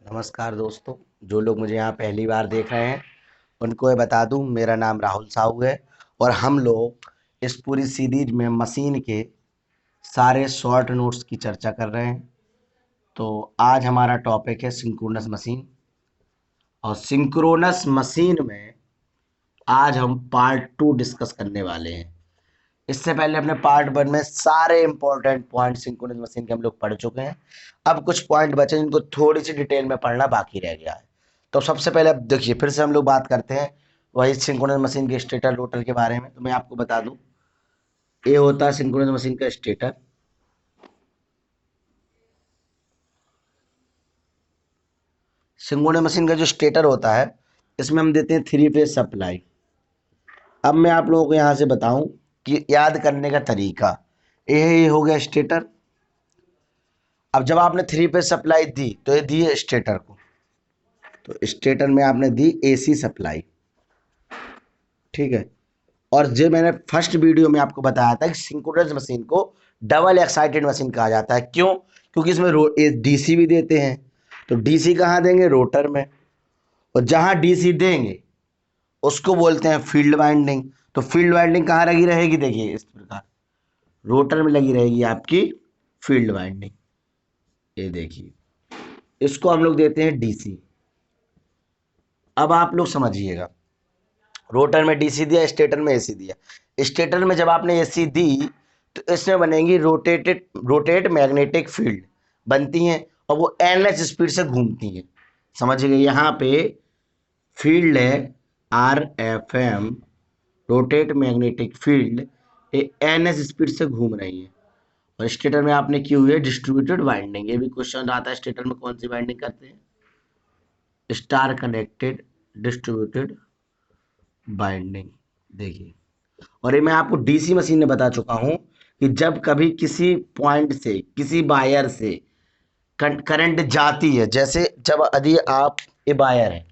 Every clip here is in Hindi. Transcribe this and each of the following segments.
नमस्कार दोस्तों। जो लोग मुझे यहाँ पहली बार देख रहे हैं उनको ये बता दूं, मेरा नाम राहुल साहू है और हम लोग इस पूरी सीरीज में मशीन के सारे शॉर्ट नोट्स की चर्चा कर रहे हैं। तो आज हमारा टॉपिक है सिंक्रोनस मशीन। और सिंक्रोनस मशीन में आज हम पार्ट 2 डिस्कस करने वाले हैं। इससे पहले अपने पार्ट 1 में सारे इंपॉर्टेंट पॉइंट सिंक्रोनस मशीन के हम लोग पढ़ चुके हैं। अब कुछ पॉइंट बचे जिनको थोड़ी सी डिटेल में पढ़ना बाकी रह गया है। तो सबसे पहले अब देखिए, फिर से हम लोग बात करते हैं वही सिंक्रोनस मशीन के स्टेटर रोटर के बारे में। तो मैं आपको बता दूं, ये होता है सिंक्रोनस मशीन का स्टेटर। सिंक्रोनस मशीन का जो स्टेटर होता है, इसमें हम देते हैं 3 फेज सप्लाई। अब मैं आप लोगों को यहाँ से बताऊं कि याद करने का तरीका। ये हो गया स्टेटर। अब जब आपने 3 फेज सप्लाई दी तो ये दी है स्टेटर को। तो स्टेटर में आपने दी एसी सप्लाई, ठीक है। और जो मैंने फर्स्ट वीडियो में आपको बताया था कि सिंक्रोनस मशीन को डबल एक्साइटेड मशीन कहा जाता है। क्यों? क्योंकि इसमें डीसी भी देते हैं। तो डीसी कहाँ देंगे? रोटर में। और जहां डीसी देंगे उसको बोलते हैं फील्ड वाइंडिंग। तो फील्ड वाइंडिंग कहाँ लगी रहेगी? देखिए इस प्रकार रोटर में लगी रहेगी आपकी फील्ड वाइंडिंग। ये देखिए, इसको हम लोग देते हैं डीसी। अब आप लोग समझिएगा, रोटर में डीसी दिया, स्टेटर में एसी दिया। स्टेटर में जब आपने एसी दी तो इसमें बनेगी रोटेट मैग्नेटिक फील्ड बनती हैं और वो एनएस स्पीड से घूमती हैं। समझिए, यहाँ पे फील्ड है RFM, रोटेट मैग्नेटिक फील्ड, ये एनएस स्पीड से घूम रही है। और स्टेटर में आपने की हुई है डिस्ट्रीब्यूटेड वाइंडिंग। ये भी क्वेश्चन आता है, स्टेटर में कौन सी वाइंडिंग करते हैं? Star connected distributed binding. देखिए, और ये मैं आपको डीसी मशीन में बता चुका हूं कि जब कभी किसी पॉइंट से, किसी वायर से करंट जाती है, जैसे जब यदि आप ये वायर है,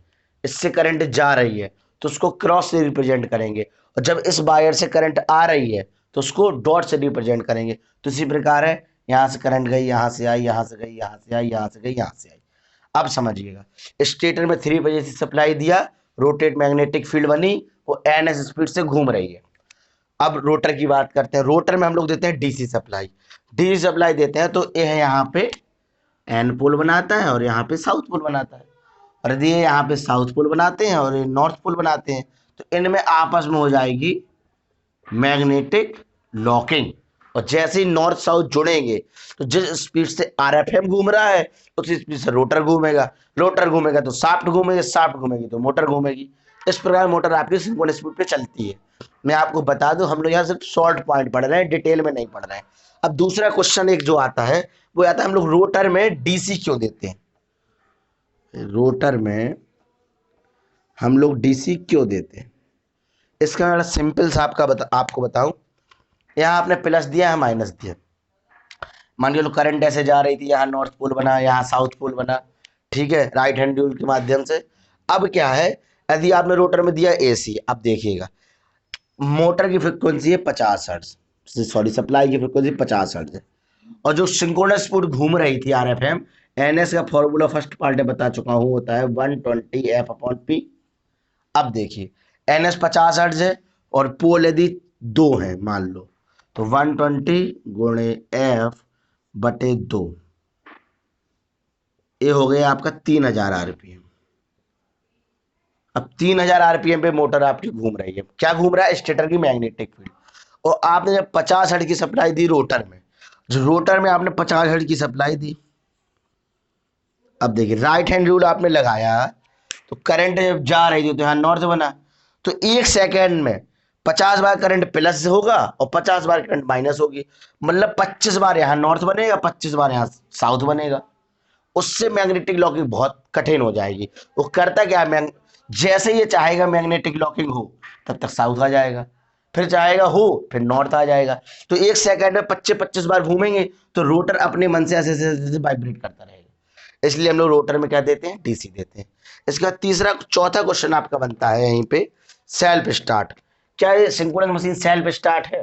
इससे करंट जा रही है तो उसको क्रॉस से रिप्रेजेंट करेंगे। और जब इस वायर से करंट आ रही है तो उसको डॉट से रिप्रेजेंट करेंगे। तो इसी प्रकार है, यहां से करंट गई, यहां से आई, यहां से गई, यहां से आई, यहां से गई, यहां से आई। अब समझिएगा, स्टेटर में 3 बजे से सप्लाई दिया, रोटेट मैग्नेटिक फील्ड बनी, वो एनएस स्पीड से घूम रही है। अब रोटर की बात करते हैं। रोटर में हम लोग देते हैं डीसी सप्लाई। डीसी सप्लाई देते हैं तो ये है यहाँ पे एन पोल बनाता है और यहाँ पे साउथ पोल बनाता है। और यदि ये यहाँ पे साउथ पोल बनाते हैं और ये नॉर्थ पोल बनाते हैं तो इनमें आपस में हो जाएगी मैग्नेटिक लॉकिंग। और जैसे ही नॉर्थ साउथ जुड़ेंगे तो जिस स्पीड से RFM घूम रहा है उसी स्पीड से रोटर घूमेगा। रोटर घूमेगा तो शाफ्ट घूमेगी, शाफ्ट घूमेगी तो मोटर घूमेगी। इस प्रकार मोटर आपकी सिंक्रोनस स्पीड पे चलती है। मैं आपको बता दूं, हम लोग यहाँ सिर्फ शॉर्ट पॉइंट पढ़ रहे हैं, डिटेल में नहीं पढ़ रहे हैं। अब दूसरा क्वेश्चन एक जो आता है वो आता है, हम लोग रोटर में डीसी क्यों देते हैं? रोटर में हम लोग डीसी क्यों देते हैं? इसका बड़ा सिंपल सा आपको बताऊं। यहाँ आपने प्लस दिया है, माइनस दिया। मान लो करंट ऐसे जा रही थी, यहाँ नॉर्थ पोल बना, यहाँ साउथ पोल बना, ठीक है, राइट हैंड रूल के माध्यम से। अब क्या है, यदि आपने रोटर में दिया एसी, अब देखिएगा मोटर की फ्रिक्वेंसी है 50 हर्ट्ज, सॉरी सप्लाई की फ्रिक्वेंसी 50 हर्ट्ज है। और जो सिंक्रोनस स्पीड घूम रही थी RFM, एनएस का फॉर्मूला फर्स्ट पार्ट में बता चुका हूं, होता है 120F/P। अब देखिए, एनएस 50 हर्ट्ज है और पोल यदि 2 है मान लो, तो 120 × F/2, ये हो गया आपका 3000 RPM। अब 3000 RPM पे मोटर आपकी घूम रही है। क्या घूम रहा है? स्टेटर की मैग्नेटिक फील्ड। और आपने जब 50 हर्ट्ज की सप्लाई दी रोटर में, जो रोटर में आपने 50 हर्ट्ज की सप्लाई दी, अब देखिए राइट हैंड रूल आपने लगाया तो करंट जब जा रही थी तो यहाँ नॉर्थ बना। तो 1 सेकेंड में 50 बार करंट प्लस होगा और 50 बार करंट माइनस होगी। मतलब 25 बार यहाँ नॉर्थ बनेगा, 25 बार यहाँ साउथ बनेगा। उससे मैग्नेटिक लॉकिंग बहुत कठिन हो जाएगी। वो करता क्या है, जैसे ये चाहेगा मैग्नेटिक लॉकिंग हो तब तक साउथ आ जाएगा, फिर चाहेगा हो फिर नॉर्थ आ जाएगा। तो 1 सेकेंड में 25-25 बार घूमेंगे तो रोटर अपने मन से ऐसे ऐसे वाइब्रेट करता रहेगा। इसलिए हम लोग रोटर में क्या देते हैं? डीसी देते हैं। इसका चौथा क्वेश्चन आपका बनता है यहीं पे, सेल्फ स्टार्ट। क्या ये सिंक्रोनस मशीन सेल्फ स्टार्ट है?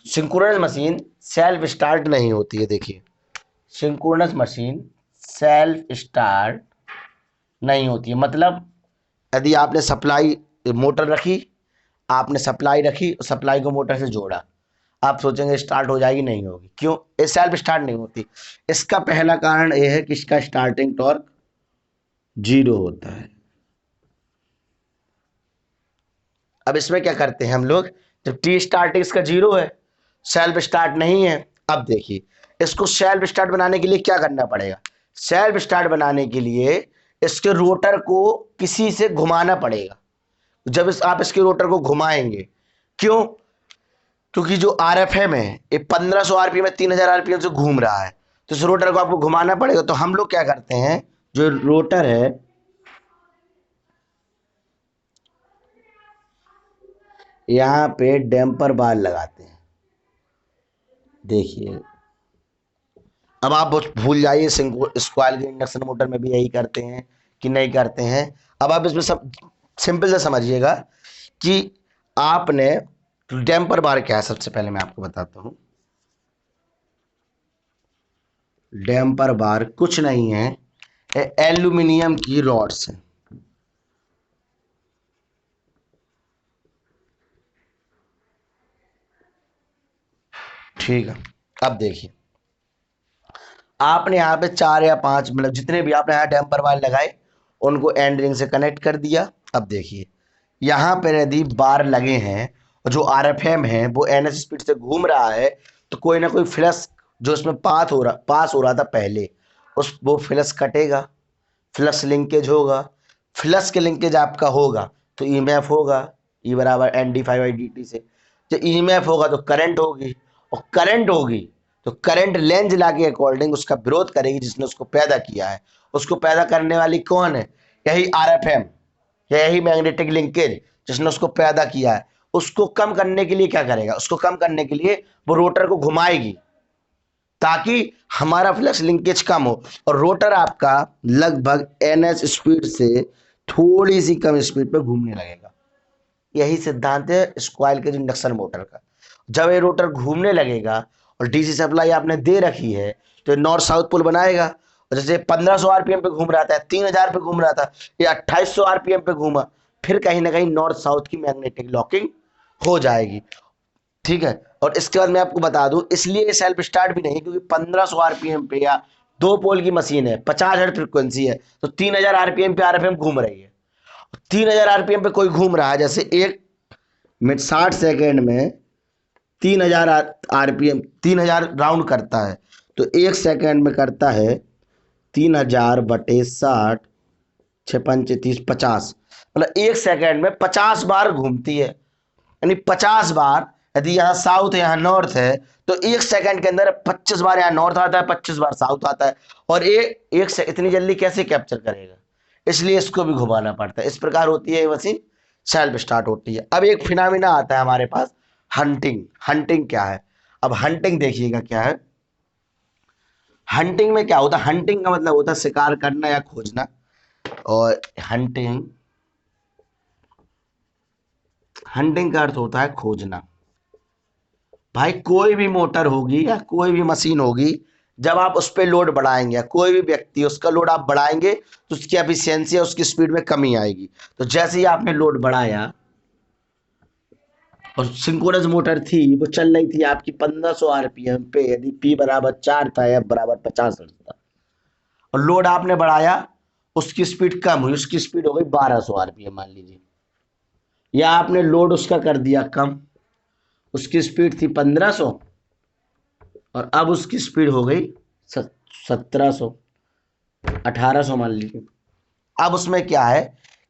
सिंक्रोनस मशीन सेल्फ स्टार्ट नहीं होती है। देखिए, सिंक्रोनस मशीन सेल्फ स्टार्ट नहीं होती है। मतलब यदि आपने सप्लाई मोटर रखी, आपने सप्लाई रखी, सप्लाई को मोटर से जोड़ा, आप सोचेंगे स्टार्ट हो जाएगी, नहीं होगी। क्यों? ये सेल्फ स्टार्ट नहीं होती। इसका पहला कारण यह है कि इसका स्टार्टिंग टॉर्क 0 होता है। अब इसमें क्या करते हैं हम लोग, जब टी स्टार्टिंग इसका 0 है, सेल्फ स्टार्ट नहीं है, अब देखिए इसको सेल्फ स्टार्ट बनाने के लिए क्या करना पड़ेगा। सेल्फ स्टार्ट बनाने के लिए इसके रोटर को किसी से घुमाना पड़ेगा। जब आप इसके रोटर को घुमाएंगे, क्यों? क्योंकि जो आरएफएम है ये 1500 आरपीएम में 3000 आरपीएम से घूम रहा है, तो इस रोटर को आपको घुमाना पड़ेगा। तो हम लोग क्या करते हैं, जो रोटर है यहां पे डैम्पर बार लगाते हैं। देखिए अब आप भूल जाइए स्क्वायर के इंडक्शन मोटर में भी यही करते हैं कि नहीं करते हैं। अब आप इसमें सब सिंपल से समझिएगा कि आपने डैम्पर बार क्या है। सबसे पहले मैं आपको बताता हूं, डैम्पर बार कुछ नहीं है, एल्यूमिनियम की रॉड्स है। ठीक है, अब देखिए आपने यहाँ पे 4 या 5 मतलब जितने भी आपने यहाँ डैम्पर वायर लगाए उनको एंड रिंग से कनेक्ट कर दिया। अब देखिए यहाँ पर यदि बार लगे हैं और जो आरएफएम है वो एनएस स्पीड से घूम रहा है, तो कोई ना कोई फ्लक्स जो इसमें पास हो रहा था पहले, वो फ्लक्स कटेगा, फ्लक्स लिंकेज होगा। फ्लक्स के लिंकेज आपका होगा तो ईएमएफ होगा, ई बराबर N D five I D T से। जब ईएमएफ होगा तो करंट होगी, और करंट होगी तो करंट लेंज ला के अकॉर्डिंग उसका विरोध करेगी जिसने उसको पैदा किया है। उसको पैदा करने वाली कौन है? यही आरएफएम, यही मैग्नेटिक लिंकेज जिसने उसको पैदा किया है। उसको कम करने के लिए क्या करेगा? उसको कम करने के लिए वो रोटर को घुमाएगी ताकि हमारा फ्लक्स लिंकेज कम हो, और रोटर आपका लगभग एनएस स्पीड से थोड़ी सी कम स्पीड पे घूमने लगेगा। यही सिद्धांत है स्क्वायर के इंडक्शन मोटर का। जब ये रोटर घूमने लगेगा और डीसी सप्लाई आपने दे रखी है तो नॉर्थ साउथ पोल बनाएगा। और जैसे 1500 आरपीएम पे घूम रहा था, 3000 पे घूम रहा था, या 2800 आरपीएम पे घूमा, फिर कहीं ना कहीं नॉर्थ साउथ की मैग्नेटिक लॉकिंग हो जाएगी। ठीक है, और इसके बाद मैं आपको बता दूं इसलिए ये सेल्फ स्टार्ट भी नहीं, क्योंकि 1500 आरपीएम पे या 2 पोल की मशीन है, 50 हर्ट्ज फ्रीक्वेंसी है, तो 3000 आरपीएम पे आरएफएम घूम रही है। 3000 आरपीएम पे कोई घूम रहा है, जैसे 60 सेकेंड में 3000 आरपीएम 3000 राउंड करता है, तो 1 सेकेंड में करता है 3000 बटे 60, 6 पंचे 30, 50, मतलब 1 सेकेंड में 50 बार घूमती है। यानी 50 बार, यदि यहाँ साउथ है यहाँ नॉर्थ है, तो 1 सेकेंड के अंदर 25 बार यहाँ नॉर्थ आता है, 25 बार साउथ आता है। और एक से इतनी जल्दी कैसे कैप्चर करेगा? इसलिए इसको भी घुमाना पड़ता है। इस प्रकार होती है ये मशीन सेल्फ स्टार्ट होती है। अब एक फिनोमेना आता है हमारे पास, हंटिंग। हंटिंग क्या है? अब हंटिंग देखिएगा क्या है। हंटिंग में क्या होता है? हंटिंग का मतलब होता है शिकार करना या खोजना। और हंटिंग का अर्थ होता है खोजना। भाई कोई भी मोटर होगी या कोई भी मशीन होगी, जब आप उस पर लोड बढ़ाएंगे या कोई भी व्यक्ति उसका लोड आप बढ़ाएंगे तो उसकी एफिशिएंसी या उसकी स्पीड में कमी आएगी। तो जैसे ही आपने लोड बढ़ाया और सिंक्रोनस मोटर थी वो चल रही थी आपकी 1500 आरपीएम पे, यदि पी बराबर 4 था, एफ बराबर 50 था, और लोड आपने बढ़ाया, उसकी स्पीड कम हुई, उसकी स्पीड हो गई 1200 आरपीएम मान लीजिए, या आपने लोड उसका कर दिया कम, उसकी स्पीड थी 1500 और अब उसकी स्पीड हो गई 1700, 1800 मान लीजिए। अब उसमें क्या है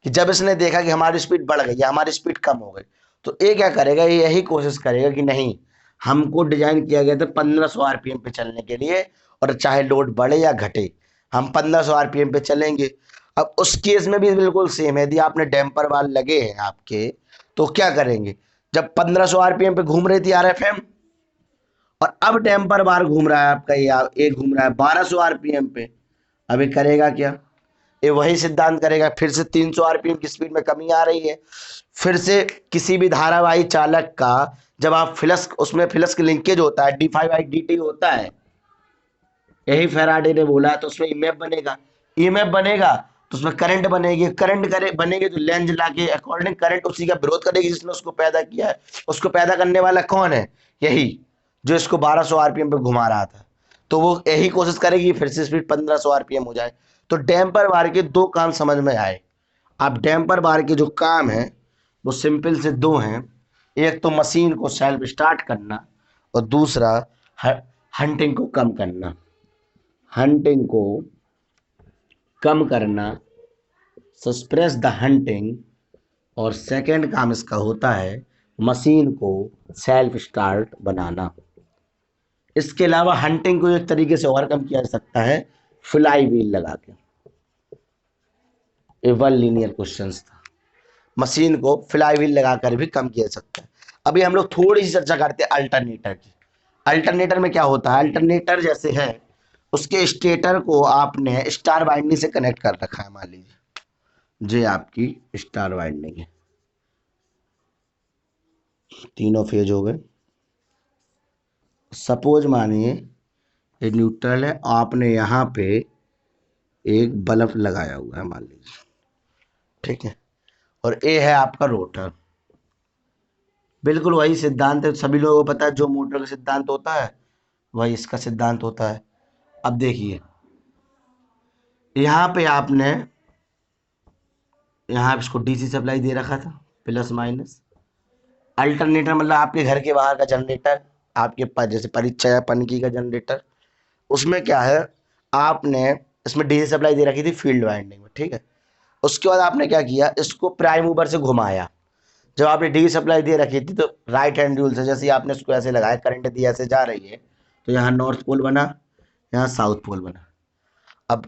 कि जब इसने देखा कि हमारी स्पीड बढ़ गई या हमारी स्पीड कम हो गई, तो ये क्या करेगा, ये यही कोशिश करेगा कि नहीं, हमको डिजाइन किया गया था 1500 आरपीएम पे चलने के लिए, और चाहे लोड बढ़े या घटे हम 1500 आरपीएम पे चलेंगे। अब उस केस में भी बिल्कुल सेम है, यदि आपने डैम्पर वाल लगे हैं आपके, तो क्या करेंगे, जब 1500 आरपीएम पे घूम रही थी आरएफएम, और अब डैम्पर बार घूम रहा है आपका, ये घूम रहा है 1200 आरपीएम पे, अब ये करेगा क्या, ये वही सिद्धांत करेगा, फिर से 300 आरपीएम की स्पीड में कमी आ रही है। फिर से किसी भी धारावाही चालक का जब आप फ्लक्स, उसमें फ्लक्स लिंकेज होता है, डी5 डी टी होता है, यही फैराडे ने बोला, तो उसमें ईएमएफ बनेगा, ईएमएफ बनेगा तो उसमें करंट बनेगी, करंट करे बनेगी तो लेंज ला के अकॉर्डिंग करंट उसी का विरोध करेगी जिसने उसको पैदा किया है। उसको पैदा करने वाला कौन है? यही जो इसको 1200 आरपीएम पे घुमा रहा था, तो वो यही कोशिश करेगी फिर से स्पीड 1500 आरपीएम हो जाए। तो डैम्पर बार के दो काम समझ में आए। अब डैम्पर बार के जो काम है वो सिंपल से दो हैं, एक तो मशीन को सेल्फ स्टार्ट करना और दूसरा हंटिंग को कम करना, हंटिंग को कम करना, सस्प्रेस द हंटिंग। और सेकंड काम इसका होता है मशीन को सेल्फ स्टार्ट बनाना। इसके अलावा हंटिंग को एक तरीके से और कम किया जा सकता है फ्लाई व्हील लगा के। ये वन लीनियर क्वेश्चन था, मशीन को फ्लाई व्हील लगाकर भी कम किया जा सकता है। अभी हम लोग थोड़ी सी चर्चा करते हैं अल्टरनेटर की। अल्टरनेटर में क्या होता है? अल्टरनेटर जैसे है उसके स्टेटर को आपने स्टार वाइंडिंग से कनेक्ट कर रखा है। मान लीजिए ये आपकी स्टार वाइंडिंग है, तीनों फेज हो गए। सपोज मानिए ये न्यूट्रल है, आपने यहाँ पे एक बल्ब लगाया हुआ है मान लीजिए, ठीक है, और ये है आपका रोटर। बिल्कुल वही सिद्धांत है, सभी लोगों को पता है, जो मोटर का सिद्धांत होता है वही इसका सिद्धांत होता है। अब देखिए यहाँ पे आपने यहाँ इसको डीसी सप्लाई दे रखा था प्लस माइनस। अल्टरनेटर मतलब आपके घर के बाहर का जनरेटर, आपके पास जैसे परीक्षा या पनकी का जनरेटर, उसमें क्या है आपने इसमें डीसी सप्लाई दे रखी थी फील्ड वाइंडिंग में, ठीक है। उसके बाद आपने क्या किया, इसको प्राइम मूवर से घुमाया। जब आपने डीसी सप्लाई दे रखी थी तो राइट हैंड रूल से जैसे आपने इसको ऐसे लगाया, करंट दिया ऐसे जा रही है, तो यहाँ नॉर्थ पोल बना, यहाँ साउथ पोल बना। अब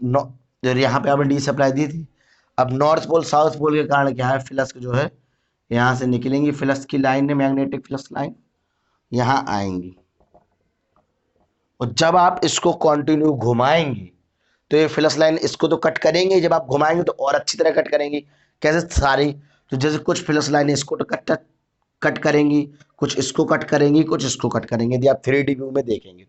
जो यहाँ पे आपने डी सप्लाई दी थी, अब नॉर्थ पोल साउथ पोल के कारण क्या है, फ्लक्स जो है यहाँ से निकलेंगी, फ्लक्स की लाइन है मैग्नेटिक फ्लक्स लाइन, यहाँ आएंगी। और जब आप इसको कंटिन्यू घुमाएंगे तो ये फ्लक्स लाइन इसको तो कट करेंगे, जब आप घुमाएंगे तो और अच्छी तरह कट करेंगी। कैसे? सारी, तो जैसे कुछ फ्लक्स लाइन इसको तो कट करेंगी, कुछ इसको कट करेंगी, कुछ इसको कट करेंगे। यदि आप 3D व्यू में देखेंगे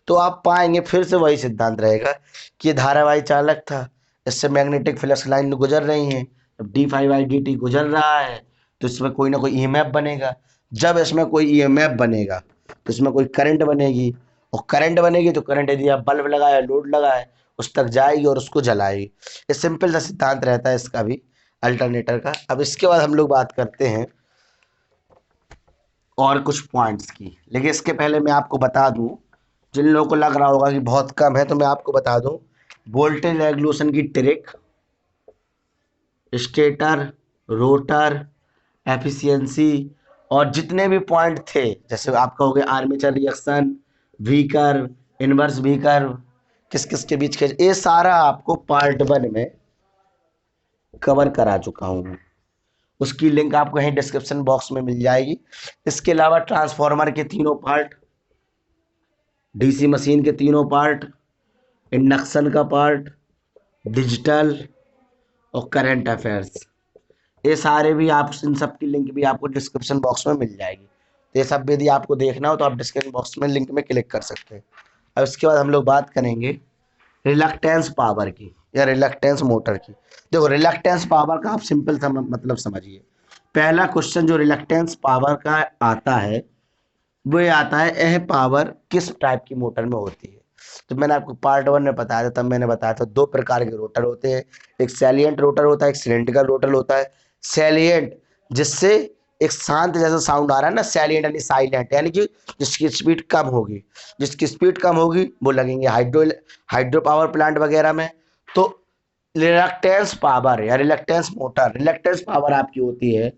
तो आप पाएंगे फिर से वही सिद्धांत रहेगा कि ये धारावाही चालक था, इससे मैग्नेटिक फ्लक्स लाइन गुजर रही हैं, जब d∅dt गुजर रहा है तो इसमें कोई ना कोई ईएमएफ बनेगा। जब इसमें कोई ईएमएफ बनेगा तो इसमें कोई करंट बनेगी, और करंट बनेगी तो करंट यदि आप बल्ब लगाए लोड लगाए उस तक जाएगी और उसको जलाएगी। ये सिंपल सा सिद्धांत रहता है इसका भी, अल्टरनेटर का। अब इसके बाद हम लोग बात करते हैं और कुछ पॉइंट्स की, लेकिन इसके पहले मैं आपको बता दूं, जिन लोगों को लग रहा होगा कि बहुत कम है, तो मैं आपको बता दूं वोल्टेज रेगुलेशन की ट्रिक, स्टेटर, रोटर, एफिशिएंसी, और जितने भी पॉइंट थे, जैसे आपका हो गया armature reaction, V curve, inverse V curve, किस किस के बीच के, ये सारा आपको पार्ट 1 में कवर करा चुका हूँ। उसकी लिंक आपको यहीं डिस्क्रिप्शन बॉक्स में मिल जाएगी। इसके अलावा ट्रांसफार्मर के तीनों पार्ट, डीसी मशीन के तीनों पार्ट, इंडक्शन का पार्ट, डिजिटल और करंट अफेयर्स, ये सारे भी आप, इन सब की लिंक भी आपको डिस्क्रिप्शन बॉक्स में मिल जाएगी। तो ये सब भी यदि आपको देखना हो तो आप डिस्क्रिप्शन बॉक्स में लिंक में क्लिक कर सकते हैं। अब इसके बाद हम लोग बात करेंगे रिलक्टेंस पावर की या रिलक्टेंस मोटर की। देखो रिलक्टेंस पावर का आप सिंपल सा मतलब समझिए। पहला क्वेश्चन जो रिलक्टेंस पावर का आता है वो ये आता है, यह पावर किस टाइप की मोटर में होती है। तो मैंने आपको पार्ट 1 में बताया था, तब मैंने बताया था दो प्रकार के रोटर होते हैं, एक सैलिएंट रोटर होता है, एक सिलेंड्रिकल रोटर होता है। सैलिएंट जिससे एक शांत जैसा साउंड आ रहा है ना, सैलिएंट यानी साइलेंट, यानी कि जिसकी स्पीड कम होगी, जिसकी स्पीड कम होगी वो लगेंगे हाइड्रो पावर प्लांट वगैरह में। तो रिलक्टेंस पावर या रिलक्टेंस मोटर, रिलक्टेंस पावर आपकी होती है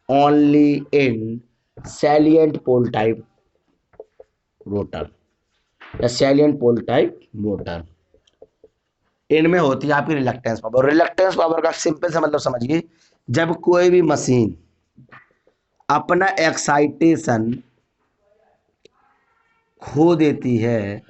only in salient pole type rotor या सैलिएंट पोल टाइप मोटर, इनमें होती है आपकी रिलक्टेंस पावर। रिलक्टेंस पावर का सिंपल सा मतलब समझिए, जब कोई भी मशीन अपना एक्साइटेशन खो देती है,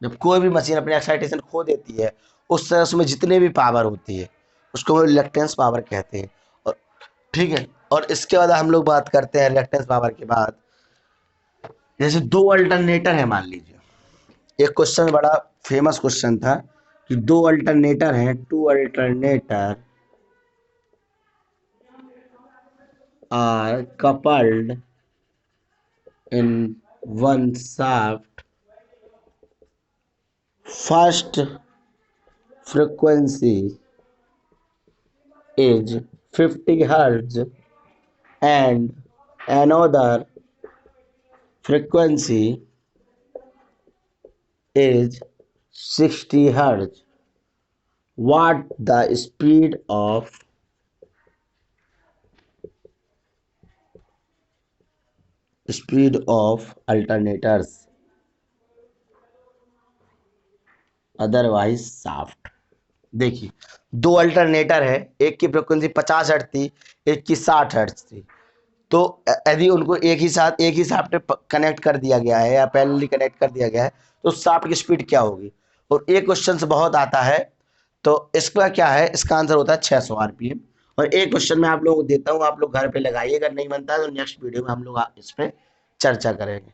जब कोई भी मशीन अपने एक्साइटेशन खो देती है, उस तरह उसमें जितने भी पावर होती है उसको हम रिलक्टेंस पावर कहते हैं। और ठीक है, और इसके बाद हम लोग बात करते हैं रिलक्टेंस पावर के बाद जैसे दो अल्टरनेटर है, मान लीजिए एक क्वेश्चन बड़ा फेमस क्वेश्चन था कि दो अल्टरनेटर हैं, two alternator are coupled in one shaft, first frequency is 50 hertz and another frequency is 60 hertz. What the speed of alternators otherwise shaft? देखिए दो अल्टरनेटर है, एक की फ्रिक्वेंसी 50 हर्ट्ज थी, एक की 60 हर्ट्ज थी। तो यदि उनको एक ही शाफ्ट पे कनेक्ट कर दिया गया है या पैरेलली कनेक्ट कर दिया गया है तो शाफ्ट की स्पीड क्या होगी। और एक क्वेश्चन से बहुत आता है, तो इसका क्या है, इसका आंसर होता है 600 आरपीएम। और एक क्वेश्चन मैं आप लोगों को देता हूँ, आप लोग घर पे लगाइए, अगर नहीं बनता है तो नेक्स्ट वीडियो में हम लोग इस पर चर्चा करेंगे।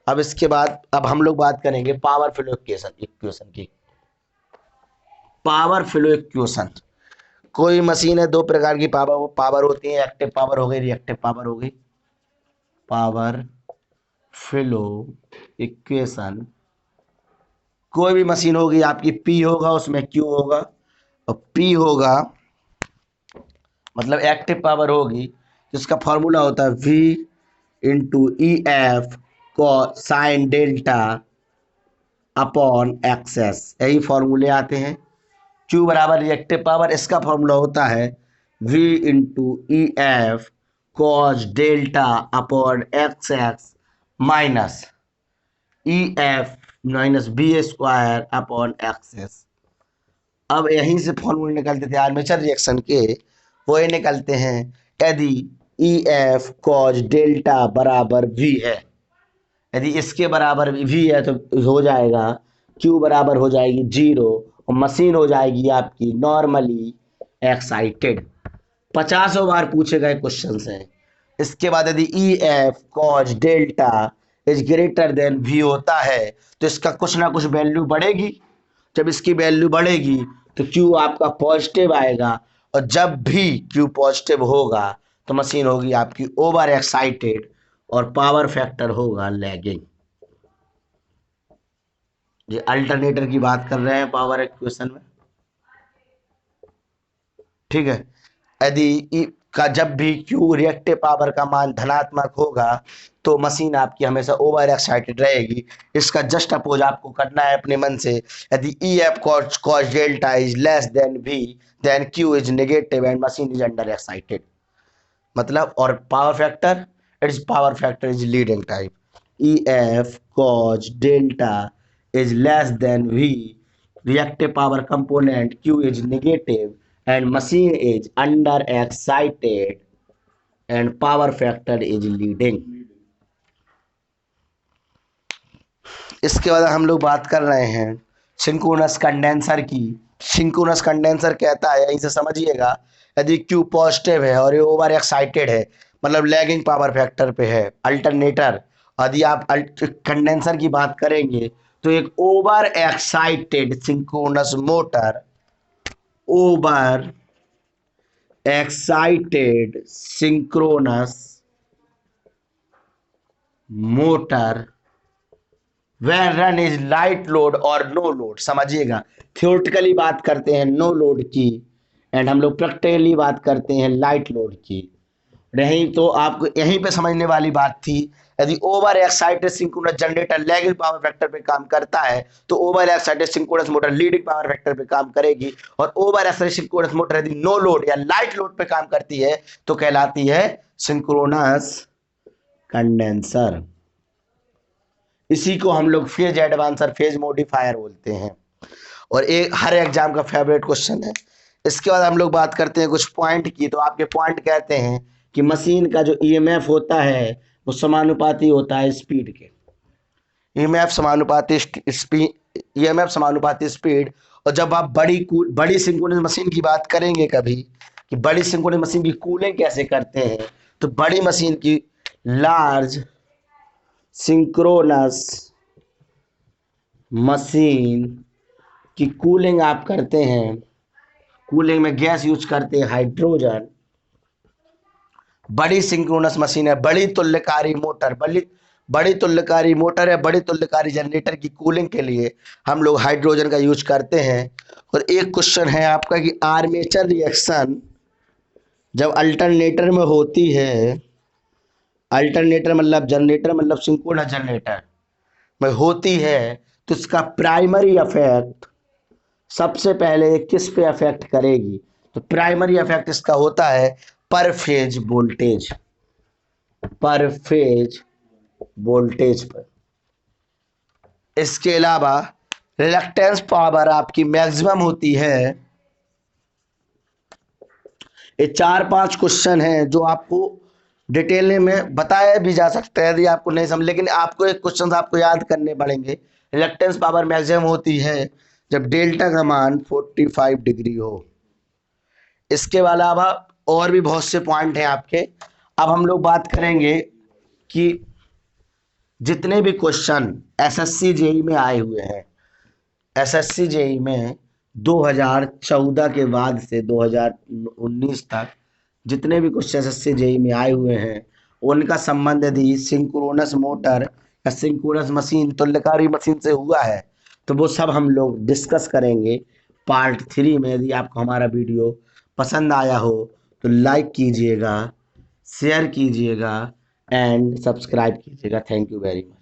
अब इसके बाद अब हम लोग बात करेंगे पावर फ्लो इक्वेशन की। पावर फ्लो इक्वेशन, कोई मशीन है, दो प्रकार की पावर होती है, एक्टिव पावर हो गई, रिएक्टिव पावर हो गई। पावर फ्लो इक्वेशन, कोई भी मशीन होगी आपकी, पी होगा उसमें क्यू होगा, और पी होगा मतलब एक्टिव पावर होगी, जिसका फॉर्मूला होता है V इंटू ई एफ को साइन डेल्टा अपॉन एक्सेस, यही फॉर्मूले आते हैं। Q बराबर रिएक्टिव पावर, इसका फॉर्मूला होता है V into E F cos delta upon X X minus E F minus B square upon X S. अब यहीं से फॉर्मूले निकलते थे आर्मेचर रिएक्शन के, वो ये निकलते हैं, यदि ई एफ कॉस डेल्टा बराबर V है, यदि इसके बराबर V है तो हो जाएगा Q बराबर हो जाएगी 0 और मशीन हो जाएगी आपकी नॉर्मली एक्साइटेड। 50 बार पूछे गए क्वेश्चन हैं। इसके बाद यदि E F cos delta is greater than V होता है तो इसका कुछ ना कुछ वैल्यू बढ़ेगी। जब इसकी वैल्यू बढ़ेगी तो Q आपका पॉजिटिव आएगा, और जब भी Q पॉजिटिव होगा तो मशीन होगी आपकी ओवर एक्साइटेड और पावर फैक्टर होगा लैगिंग। ये अल्टरनेटर की बात कर रहे हैं पावर इक्वेशन में, ठीक है। यदि का जब भी Q रिएक्टिव पावर का मान धनात्मक होगा तो मशीन आपकी हमेशा ओवर एक्साइटेड रहेगी। इसका जस्ट अपोज आपको करना है अपने मन से। यदि E F cos delta is less than V then Q is negative and machine is under excited, मतलब और power factor is leading type. E F cos delta is less than V, reactive power component Q is negative and machine is under excited and power factor is leading। इसके बाद हम लोग बात कर रहे हैं सिंक्रोनस कंडेंसर की। सिंक्रोनस कंडेंसर कहता है, यहीं से समझिएगा, यदि Q पॉजिटिव है और ये ओवर एक्साइटेड है मतलब लैगिंग पावर फैक्टर पे है अल्टरनेटर, यदि आप कंडेंसर की बात करेंगे तो एक over excited synchronous motor, over excited synchronous motor when run is light load और नो लोड। समझिएगा, थियोरेटिकली बात करते हैं नो लोड की एंड हम लोग प्रैक्टिकली बात करते हैं लाइट लोड की। नहीं तो आपको यहीं पे समझने वाली बात थी, यदि over excited synchronous generator lagging power factor पे काम करता है तो over excited synchronous motor leading power factor पे काम करेगी, और ओवर एक्साइटेड सिंक्रोनस मोटर यदि नो लोड या लाइट लोड पे काम करती है तो कहलाती है सिंक्रोनस कंडेंसर। इसी को हम लोग फेज एडवांसर फेज मॉडिफायर बोलते हैं, और एक हर एग्जाम का फेवरेट क्वेश्चन है। इसके बाद हम लोग बात करते हैं कुछ पॉइंट की। तो आपके पॉइंट कहते हैं कि मशीन का जो ईएमएफ होता है वो समानुपाती होता है स्पीड के। ईएमएफ समानुपाती स्पीड। और जब आप बड़ी सिंक्रोनस मशीन की बात करेंगे कभी कि बड़ी सिंक्रोनस मशीन की कूलिंग कैसे करते हैं, तो बड़ी मशीन की लार्ज सिंक्रोनस मशीन की कूलिंग आप करते हैं, कूलिंग में गैस यूज करते हैं हाइड्रोजन। बड़ी सिंक्रोनस मशीन है, बड़ी तुल्यकारी मोटर, बड़ी तुल्यकारी मोटर है, बड़ी तुल्यकारी जनरेटर की कूलिंग के लिए हम लोग हाइड्रोजन का यूज करते हैं। और एक क्वेश्चन है आपका कि आर्मेचर रिएक्शन जब अल्टरनेटर में होती है, अल्टरनेटर मतलब जनरेटर मतलब सिंक्रोनस जनरेटर में होती है, तो इसका प्राइमरी इफेक्ट सबसे पहले किस पे अफेक्ट करेगी? तो प्राइमरी इफेक्ट इसका होता है पर फेज वोल्टेज, पर फेज वोल्टेज पर। इसके अलावा रिलक्टेंस पावर आपकी मैक्सिमम होती है। ये 4-5 क्वेश्चन हैं जो आपको डिटेल में बताया भी जा सकता है यदि आपको नहीं समझ, लेकिन आपको एक क्वेश्चन आपको याद करने पड़ेंगे। रिलक्टेंस पावर मैक्सिमम होती है जब डेल्टा का मान 45 डिग्री हो। इसके अलावा और भी बहुत से पॉइंट हैं आपके। अब हम लोग बात करेंगे कि जितने भी क्वेश्चन एसएससी जेई में आए हुए हैं, एसएससी जेई में 2014 के बाद से 2019 तक जितने भी क्वेश्चन एसएससी जेई में आए हुए हैं, उनका संबंध यदि सिंक्रोनस मोटर या सिंक्रोनस मशीन तुल्यकारी मशीन से हुआ है तो वो सब हम लोग डिस्कस करेंगे पार्ट 3 में। यदि आपको हमारा वीडियो पसंद आया हो तो लाइक कीजिएगा, शेयर कीजिएगा एंड सब्सक्राइब कीजिएगा। Thank you very much.